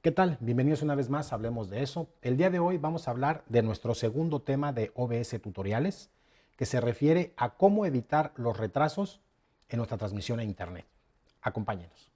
¿Qué tal? Bienvenidos una vez más, hablemos de eso. El día de hoy vamos a hablar de nuestro segundo tema de OBS tutoriales, que se refiere a cómo evitar los retrasos en nuestra transmisión a internet. Acompáñenos.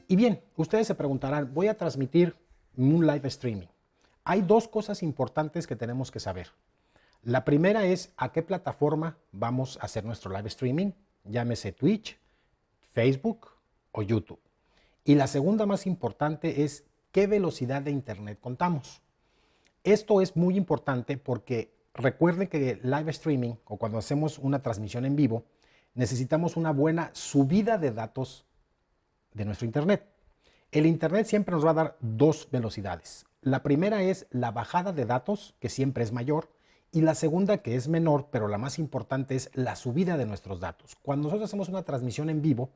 Y bien, ustedes se preguntarán, voy a transmitir un live streaming. Hay dos cosas importantes que tenemos que saber. La primera es a qué plataforma vamos a hacer nuestro live streaming, llámese Twitch, Facebook o YouTube. Y la segunda más importante es qué velocidad de internet contamos. Esto es muy importante porque recuerden que live streaming o cuando hacemos una transmisión en vivo necesitamos una buena subida de datos de nuestro internet. El internet siempre nos va a dar dos velocidades. La primera es la bajada de datos, que siempre es mayor, y la segunda, que es menor, pero la más importante, es la subida de nuestros datos. Cuando nosotros hacemos una transmisión en vivo,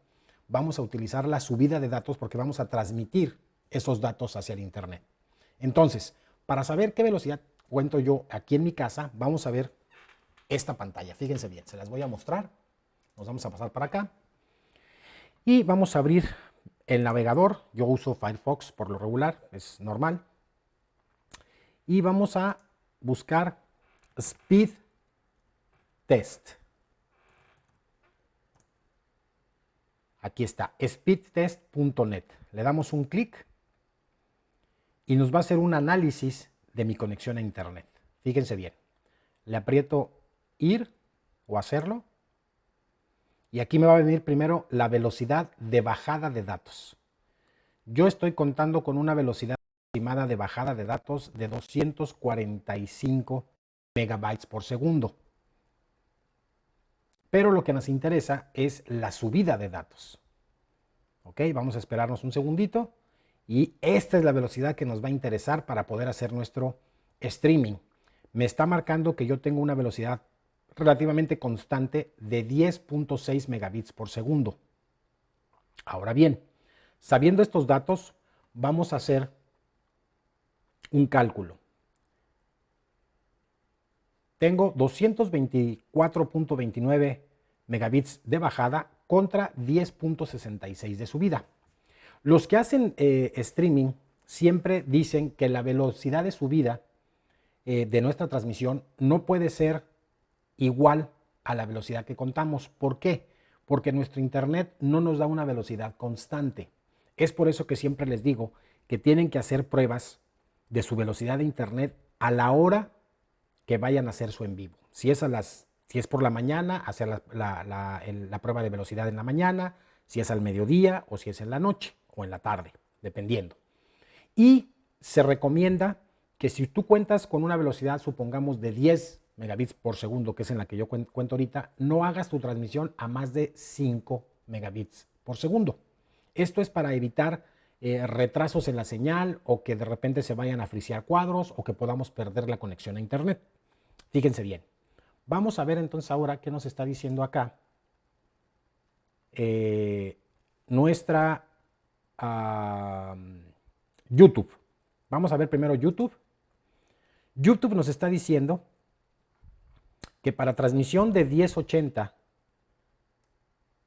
vamos a utilizar la subida de datos porque vamos a transmitir esos datos hacia el internet. Entonces, para saber qué velocidad cuento yo aquí en mi casa, vamos a ver esta pantalla. Fíjense bien, se las voy a mostrar. Nos vamos a pasar para acá. Y vamos a abrir el navegador. Yo uso Firefox por lo regular, es normal. Y vamos a buscar Speed Test. Aquí está, speedtest.net. Le damos un clic y nos va a hacer un análisis de mi conexión a internet. Fíjense bien. Le aprieto ir o hacerlo. Y aquí me va a venir primero la velocidad de bajada de datos. Yo estoy contando con una velocidad estimada de bajada de datos de 245 megabytes por segundo. Pero lo que nos interesa es la subida de datos. Ok, vamos a esperarnos un segundito. Y esta es la velocidad que nos va a interesar para poder hacer nuestro streaming. Me está marcando que yo tengo una velocidad relativamente constante de 10.6 megabits por segundo. Ahora bien, sabiendo estos datos, vamos a hacer un cálculo. Tengo 224.29 megabits de bajada contra 10.66 de subida. Los que hacen streaming siempre dicen que la velocidad de subida de nuestra transmisión no puede ser igual a la velocidad que contamos. ¿Por qué? Porque nuestro internet no nos da una velocidad constante. Es por eso que siempre les digo que tienen que hacer pruebas de su velocidad de internet a la hora que vayan a hacer su en vivo. Si es por la mañana, hacer la prueba de velocidad en la mañana, si es al mediodía o si es en la noche o en la tarde, dependiendo. Y se recomienda que si tú cuentas con una velocidad, supongamos, de 10 megabits por segundo, que es en la que yo cuento ahorita, no hagas tu transmisión a más de 5 megabits por segundo. Esto es para evitar retrasos en la señal o que de repente se vayan a frisear cuadros o que podamos perder la conexión a internet. Fíjense bien. Vamos a ver entonces ahora qué nos está diciendo acá nuestra YouTube. Vamos a ver primero YouTube. YouTube nos está diciendo que para transmisión de 1080,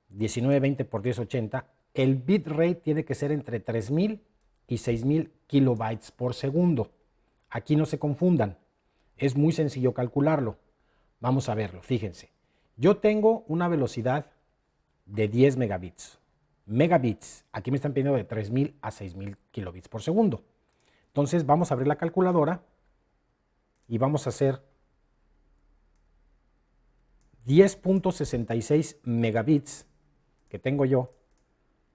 1920 por 1080, el bitrate tiene que ser entre 3000 y 6000 kilobytes por segundo. Aquí no se confundan, es muy sencillo calcularlo. Vamos a verlo, fíjense. Yo tengo una velocidad de 10 megabits. Megabits, aquí me están pidiendo de 3000 a 6000 kilobits por segundo. Entonces vamos a abrir la calculadora y vamos a hacer 10.66 megabits que tengo yo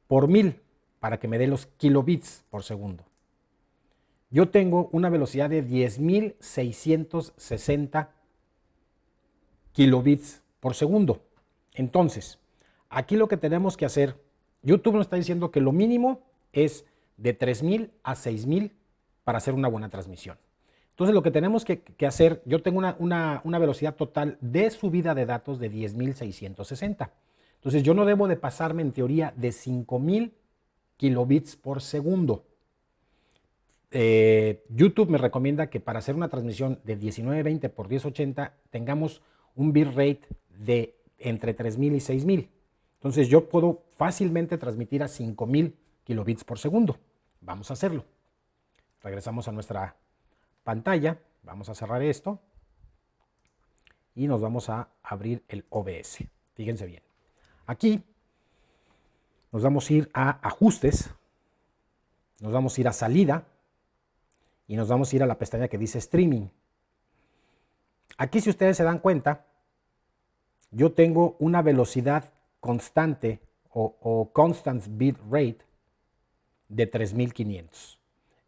por 1000 para que me dé los kilobits por segundo. Yo tengo una velocidad de 10.660 kilobits por segundo. Entonces, aquí lo que tenemos que hacer, YouTube nos está diciendo que lo mínimo es de 3000 a 6000 para hacer una buena transmisión. Entonces lo que tenemos que hacer, yo tengo una velocidad total de subida de datos de 10.660. Entonces yo no debo de pasarme en teoría de 5000 kilobits por segundo. YouTube me recomienda que para hacer una transmisión de 1920 por 1080 tengamos un bitrate de entre 3000 y 6000. Entonces yo puedo fácilmente transmitir a 5000 kilobits por segundo. Vamos a hacerlo. Regresamos a nuestra pantalla. Vamos a cerrar esto. Y nos vamos a abrir el OBS. Fíjense bien. Aquí nos vamos a ir a ajustes. Nos vamos a ir a salida. Y nos vamos a ir a la pestaña que dice streaming. Aquí, si ustedes se dan cuenta, yo tengo una velocidad constante o constant bit rate de 3500.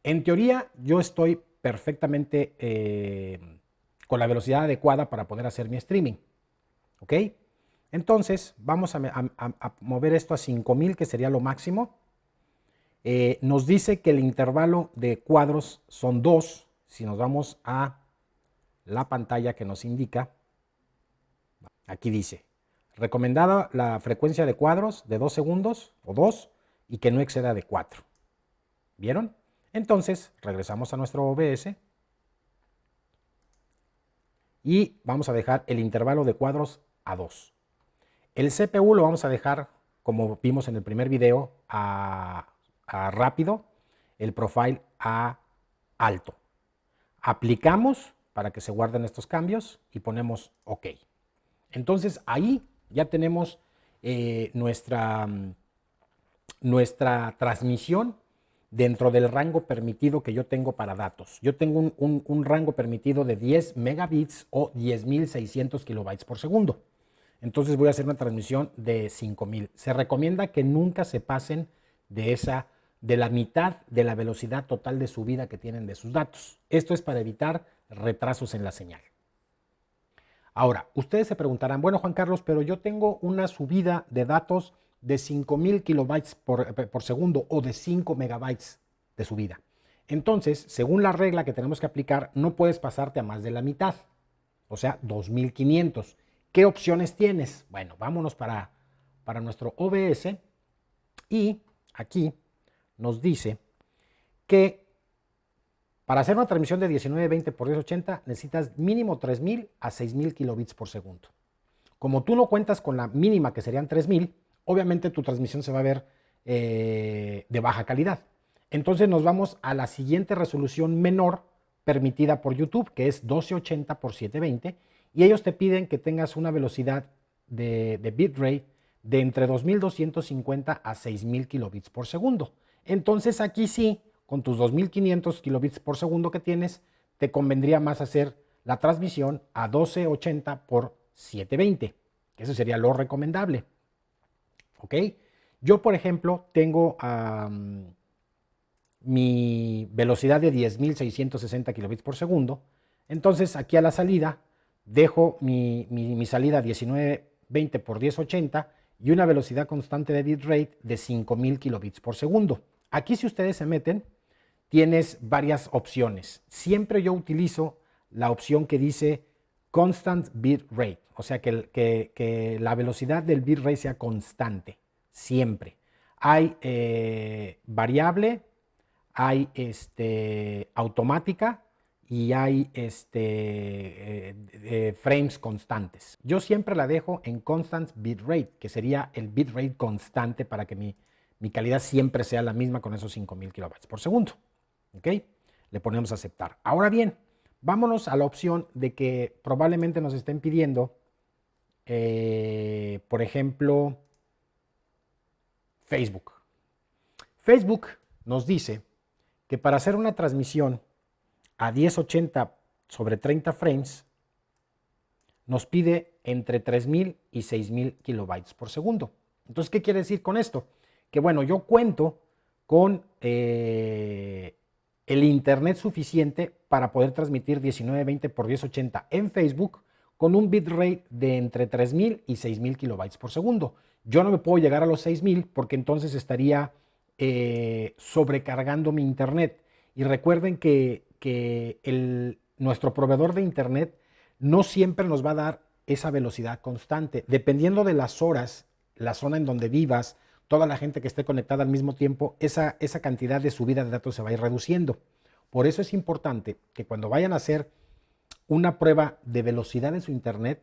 En teoría, yo estoy perfectamente con la velocidad adecuada para poder hacer mi streaming. ¿Ok? Entonces, vamos a mover esto a 5000, que sería lo máximo. Nos dice que el intervalo de cuadros son 2. Si nos vamos a la pantalla que nos indica, aquí dice, recomendada la frecuencia de cuadros de 2 segundos o 2 y que no exceda de 4. ¿Vieron? Entonces, regresamos a nuestro OBS y vamos a dejar el intervalo de cuadros a 2. El CPU lo vamos a dejar, como vimos en el primer video, a rápido, el profile a alto. Aplicamos para que se guarden estos cambios y ponemos OK. Entonces ahí ya tenemos nuestra transmisión dentro del rango permitido que yo tengo para datos. Yo tengo un rango permitido de 10 megabits o 10.600 kilobytes por segundo. Entonces voy a hacer una transmisión de 5000. Se recomienda que nunca se pasen de la mitad de la velocidad total de subida que tienen de sus datos. Esto es para evitar retrasos en la señal. Ahora, ustedes se preguntarán, bueno, Juan Carlos, pero yo tengo una subida de datos de 5000 kilobytes por segundo o de 5 megabytes de subida. Entonces, según la regla que tenemos que aplicar, no puedes pasarte a más de la mitad, o sea, 2500. ¿Qué opciones tienes? Bueno, vámonos para nuestro OBS y aquí nos dice que para hacer una transmisión de 1920 por 1080 necesitas mínimo 3000 a 6000 kilobits por segundo. Como tú no cuentas con la mínima, que serían 3000, obviamente tu transmisión se va a ver de baja calidad. Entonces nos vamos a la siguiente resolución menor permitida por YouTube, que es 1280 por 720, y ellos te piden que tengas una velocidad de bitrate de entre 2250 a 6000 kilobits por segundo. Entonces aquí sí, con tus 2500 kilobits por segundo que tienes, te convendría más hacer la transmisión a 1280 por 720, que eso sería lo recomendable. ¿Ok? Yo, por ejemplo, tengo mi velocidad de 10.660 kilobits por segundo. Entonces, aquí a la salida, dejo mi salida 1920 por 1080 y una velocidad constante de bitrate de 5000 kilobits por segundo. Aquí, si ustedes se meten, tienes varias opciones. Siempre yo utilizo la opción que dice constant bitrate, o sea que la velocidad del bitrate sea constante, siempre. Hay variable, hay automática y hay frames constantes. Yo siempre la dejo en constant bitrate, que sería el bitrate constante para que mi calidad siempre sea la misma con esos 5000 kilobytes por segundo. ¿Ok? Le ponemos a aceptar. Ahora bien, vámonos a la opción de que probablemente nos estén pidiendo, por ejemplo, Facebook. Facebook nos dice que para hacer una transmisión a 1080 sobre 30 frames, nos pide entre 3000 y 6000 kilobytes por segundo. Entonces, ¿qué quiere decir con esto? Que bueno, yo cuento con el internet suficiente para poder transmitir 1920 por 1080 en Facebook con un bitrate de entre 3000 y 6000 kilobytes por segundo. Yo no me puedo llegar a los 6000 porque entonces estaría sobrecargando mi internet. Y recuerden que nuestro proveedor de internet no siempre nos va a dar esa velocidad constante. Dependiendo de las horas, la zona en donde vivas, toda la gente que esté conectada al mismo tiempo, esa cantidad de subida de datos se va a ir reduciendo. Por eso es importante que cuando vayan a hacer una prueba de velocidad de su internet,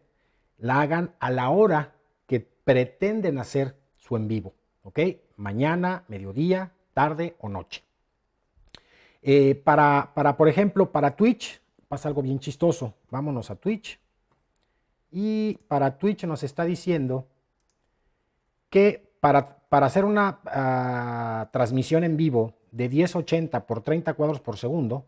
la hagan a la hora que pretenden hacer su en vivo, ¿ok? Mañana, mediodía, tarde o noche. Por ejemplo, para Twitch pasa algo bien chistoso. Vámonos a Twitch. Y para Twitch nos está diciendo que para hacer una transmisión en vivo de 1080 por 30 cuadros por segundo,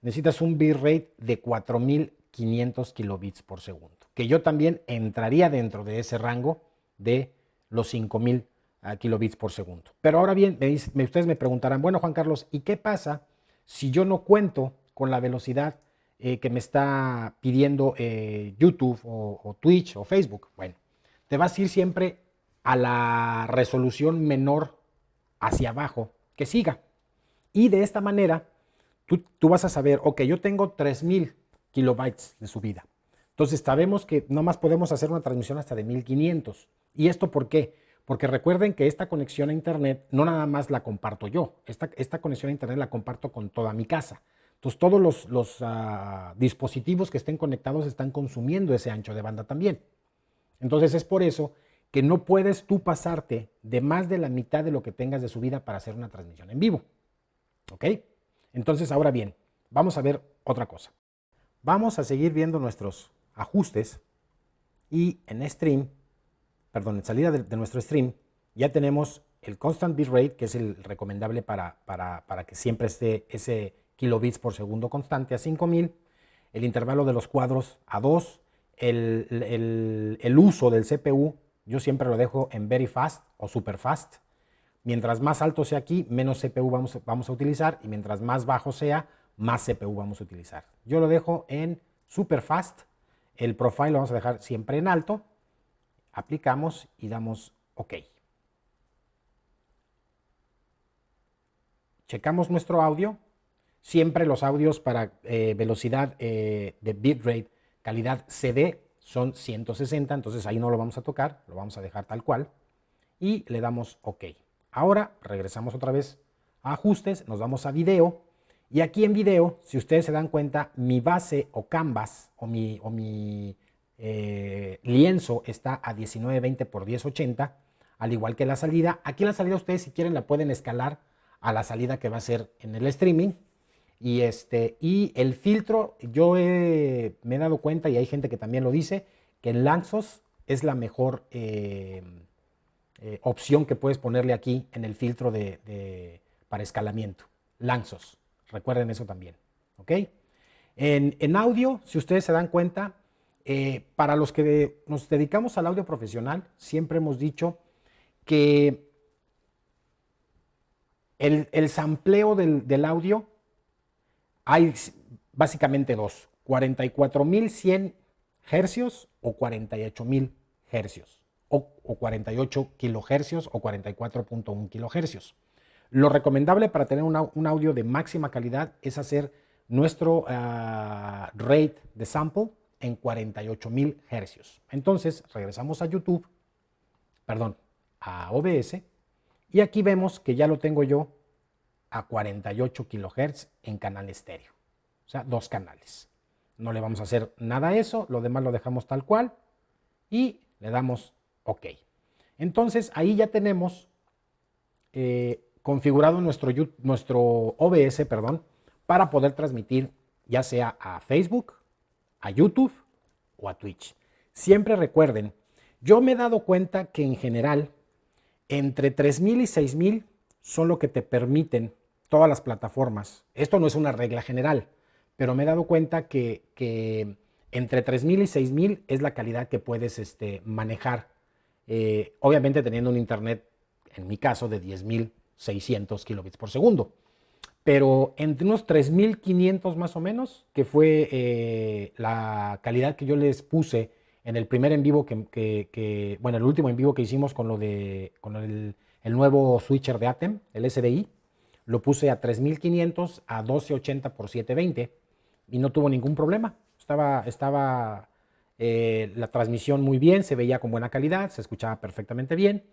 necesitas un bitrate de 4500 kilobits por segundo, que yo también entraría dentro de ese rango de los 5000 kilobits por segundo. Pero ahora bien, ustedes me preguntarán, bueno, Juan Carlos, ¿y qué pasa si yo no cuento con la velocidad que me está pidiendo YouTube o Twitch o Facebook? Bueno, te vas a ir siempre a la resolución menor hacia abajo que siga. Y de esta manera, tú vas a saber, ok, yo tengo 3000 kilobytes de subida. Entonces sabemos que nomás podemos hacer una transmisión hasta de 1500. ¿Y esto por qué? Porque recuerden que esta conexión a internet no nada más la comparto yo. Esta conexión a internet la comparto con toda mi casa. Entonces todos los dispositivos que estén conectados están consumiendo ese ancho de banda también. Entonces es por eso que no puedes tú pasarte de más de la mitad de lo que tengas de subida para hacer una transmisión en vivo. ¿Ok? Entonces, ahora bien, vamos a ver otra cosa. Vamos a seguir viendo nuestros ajustes y en en salida de nuestro stream, ya tenemos el constant bitrate, que es el recomendable para que siempre esté ese kilobits por segundo constante a 5000, el intervalo de los cuadros a 2, el uso del CPU, yo siempre lo dejo en very fast o super fast. Mientras más alto sea aquí, menos CPU vamos a utilizar, y mientras más bajo sea, más CPU vamos a utilizar. Yo lo dejo en super fast, el profile lo vamos a dejar siempre en alto, aplicamos y damos OK. Checamos nuestro audio, siempre los audios para velocidad de bitrate, calidad CD son 160, entonces ahí no lo vamos a tocar, lo vamos a dejar tal cual y le damos OK. Ahora regresamos otra vez a ajustes, nos vamos a video y aquí en video, si ustedes se dan cuenta, mi base o canvas o mi lienzo está a 1920 por 1080, al igual que la salida. Aquí la salida ustedes si quieren la pueden escalar a la salida que va a ser en el streaming. Y el filtro, me he dado cuenta, y hay gente que también lo dice, que el Lanczos es la mejor opción que puedes ponerle aquí en el filtro para escalamiento. Lanczos, recuerden eso también. ¿Ok? En audio, si ustedes se dan cuenta, para los que nos dedicamos al audio profesional, siempre hemos dicho que el sampleo del audio hay básicamente dos, 44100 hercios o 48000 hercios, o 48 kilohercios o 44.1 kilohercios. Lo recomendable para tener un audio de máxima calidad es hacer nuestro rate de sample en 48.000 hercios. Entonces regresamos a YouTube, perdón, a OBS, y aquí vemos que ya lo tengo yo a 48 kilohertz en canal estéreo, o sea, 2 canales. No le vamos a hacer nada a eso, lo demás lo dejamos tal cual y le damos OK. Entonces ahí ya tenemos configurado nuestro OBS, para poder transmitir ya sea a Facebook, a YouTube o a Twitch. Siempre recuerden, yo me he dado cuenta que en general entre 3000 y 6000 son lo que te permiten todas las plataformas. Esto no es una regla general, pero me he dado cuenta que entre 3000 y 6000 es la calidad que puedes manejar, obviamente teniendo un internet, en mi caso, de 10.600 kilobits por segundo. Pero entre unos 3500 más o menos, que fue la calidad que yo les puse en el primer en vivo bueno, el último en vivo que hicimos con el nuevo switcher de ATEM, el SDI, lo puse a 3500 a 1280 por 720 y no tuvo ningún problema. Estaba la transmisión muy bien, se veía con buena calidad, se escuchaba perfectamente bien.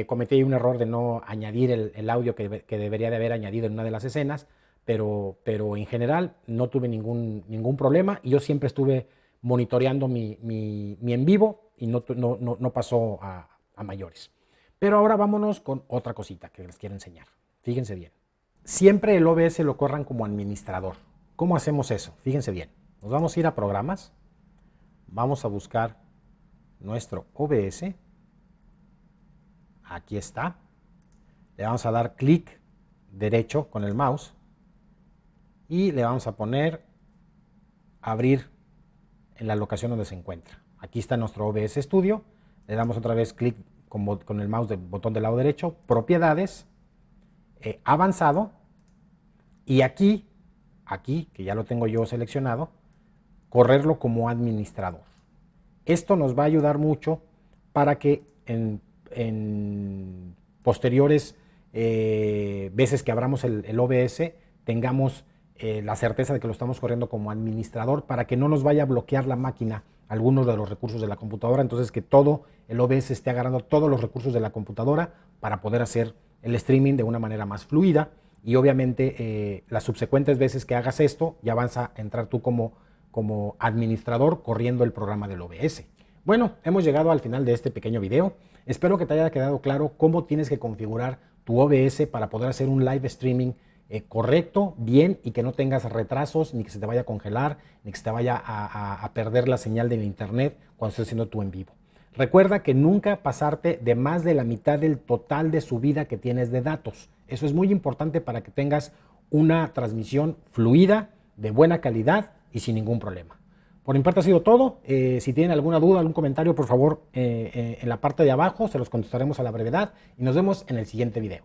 Cometí un error de no añadir el audio que debería de haber añadido en una de las escenas, pero en general no tuve ningún problema y yo siempre estuve monitoreando mi en vivo y no pasó a mayores. Pero ahora vámonos con otra cosita que les quiero enseñar. Fíjense bien. Siempre el OBS lo corran como administrador. ¿Cómo hacemos eso? Fíjense bien. Nos vamos a ir a programas. Vamos a buscar nuestro OBS. Aquí está. Le vamos a dar clic derecho con el mouse y le vamos a poner abrir en la locación donde se encuentra. Aquí está nuestro OBS Studio. Le damos otra vez clic con el mouse del botón del lado derecho, propiedades, avanzado, y aquí, que ya lo tengo yo seleccionado, correrlo como administrador. Esto nos va a ayudar mucho para que en posteriores veces que abramos el OBS tengamos la certeza de que lo estamos corriendo como administrador, para que no nos vaya a bloquear la máquina algunos de los recursos de la computadora. Entonces, que todo el OBS esté agarrando todos los recursos de la computadora para poder hacer el streaming de una manera más fluida. Y obviamente las subsecuentes veces que hagas esto ya vas a entrar tú como administrador corriendo el programa del OBS. Bueno, hemos llegado al final de este pequeño video. Espero que te haya quedado claro cómo tienes que configurar tu OBS para poder hacer un live streaming correcto, bien, y que no tengas retrasos, ni que se te vaya a congelar, ni que se te vaya a perder la señal del internet cuando estés haciendo tu en vivo. Recuerda que nunca pasarte de más de la mitad del total de subida que tienes de datos. Eso es muy importante para que tengas una transmisión fluida, de buena calidad y sin ningún problema. Por mi parte ha sido todo. Si tienen alguna duda, algún comentario, por favor, en la parte de abajo se los contestaremos a la brevedad y nos vemos en el siguiente video.